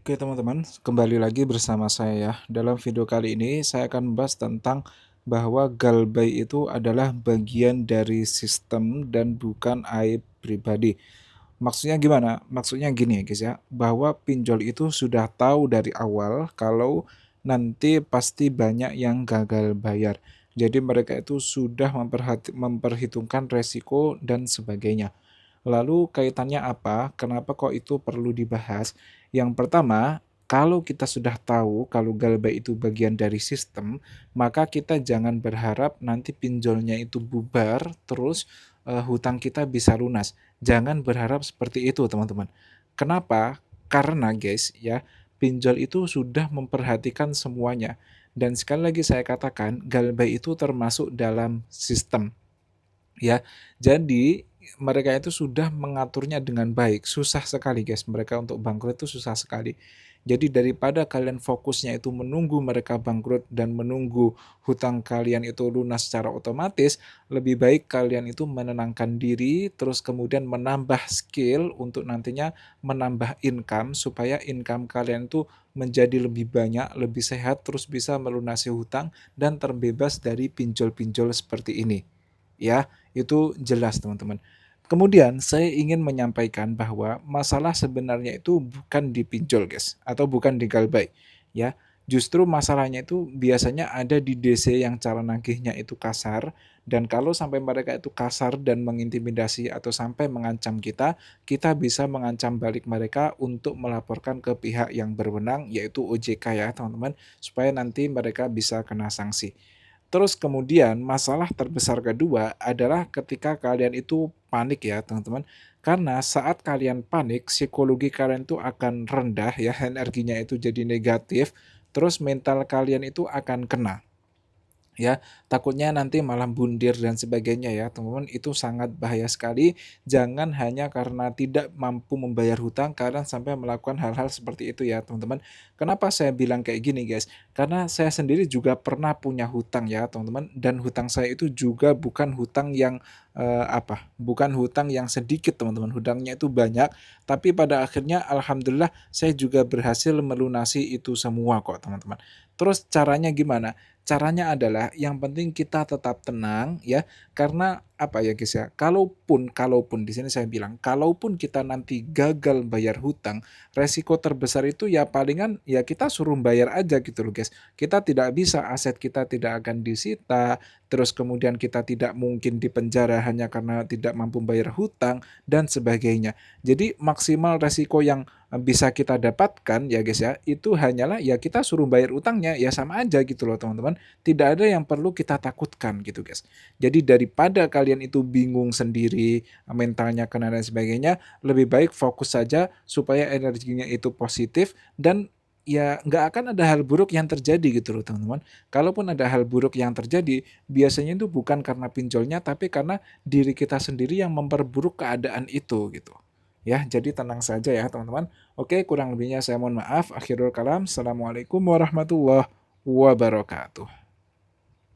Oke teman-teman, kembali lagi bersama saya ya. Dalam video kali ini saya akan membahas tentang bahwa galbay itu adalah bagian dari sistem dan bukan aib pribadi. Maksudnya gimana? Maksudnya gini ya guys ya, bahwa pinjol itu sudah tahu dari awal kalau nanti pasti banyak yang gagal bayar. Jadi mereka itu sudah memperhitungkan resiko dan sebagainya. Lalu kaitannya apa? Kenapa kok itu perlu dibahas? Yang pertama, kalau kita sudah tahu kalau galbay itu bagian dari sistem, maka kita jangan berharap nanti pinjolnya itu bubar, terus hutang kita bisa lunas. Jangan berharap seperti itu, teman-teman. Kenapa? Karena guys, ya, pinjol itu sudah memperhatikan semuanya. Dan sekali lagi saya katakan, galbay itu termasuk dalam sistem. Ya, jadi mereka itu sudah mengaturnya dengan baik. Susah sekali guys, mereka untuk bangkrut itu susah sekali. Jadi daripada kalian fokusnya itu menunggu mereka bangkrut dan menunggu hutang kalian itu lunas secara otomatis, lebih baik kalian itu menenangkan diri, terus kemudian menambah skill untuk nantinya menambah income supaya income kalian itu menjadi lebih banyak, lebih sehat, terus bisa melunasi hutang dan terbebas dari pinjol-pinjol seperti ini. Ya, itu jelas teman-teman. Kemudian saya ingin menyampaikan bahwa masalah sebenarnya itu bukan di pinjol guys, atau bukan di galbay, ya. Justru masalahnya itu biasanya ada di DC yang cara nagihnya itu kasar, dan kalau sampai mereka itu kasar dan mengintimidasi atau sampai mengancam kita, kita bisa mengancam balik mereka untuk melaporkan ke pihak yang berwenang yaitu OJK ya teman-teman, supaya nanti mereka bisa kena sanksi. Terus kemudian masalah terbesar kedua adalah ketika kalian itu panik ya teman-teman. Karena saat kalian panik, psikologi kalian itu akan rendah ya, energinya itu jadi negatif, terus mental kalian itu akan kena. Ya, takutnya nanti malah bundir dan sebagainya ya, teman-teman, itu sangat bahaya sekali. Jangan hanya karena tidak mampu membayar hutang kalian sampai melakukan hal-hal seperti itu ya, teman-teman. Kenapa saya bilang kayak gini, guys? Karena saya sendiri juga pernah punya hutang ya, teman-teman, dan hutang saya itu juga bukan hutang yang bukan hutang yang sedikit, teman-teman. Hutangnya itu banyak, tapi pada akhirnya alhamdulillah saya juga berhasil melunasi itu semua kok, teman-teman. Terus caranya gimana? Caranya adalah yang penting kita tetap tenang ya, karena apa ya guys ya, kalaupun kalaupun di sini saya bilang, kalaupun kita nanti gagal bayar hutang, resiko terbesar itu ya palingan ya kita suruh bayar aja gitu loh guys. Kita tidak bisa, aset kita tidak akan disita, terus kemudian kita tidak mungkin dipenjara hanya karena tidak mampu bayar hutang dan sebagainya. Jadi maksimal resiko yang bisa kita dapatkan ya guys ya, itu hanyalah ya kita suruh bayar utangnya, ya sama aja gitu loh teman-teman. Tidak ada yang perlu kita takutkan gitu guys. Jadi daripada kalian itu bingung sendiri, mentalnya kena dan sebagainya, lebih baik fokus saja supaya energinya itu positif dan ya nggak akan ada hal buruk yang terjadi gitu loh teman-teman. Kalaupun ada hal buruk yang terjadi, biasanya itu bukan karena pinjolnya tapi karena diri kita sendiri yang memperburuk keadaan itu gitu. Ya, jadi tenang saja ya teman-teman. Oke, kurang lebihnya saya mohon maaf. Akhirul kalam. Assalamualaikum warahmatullahi wabarakatuh.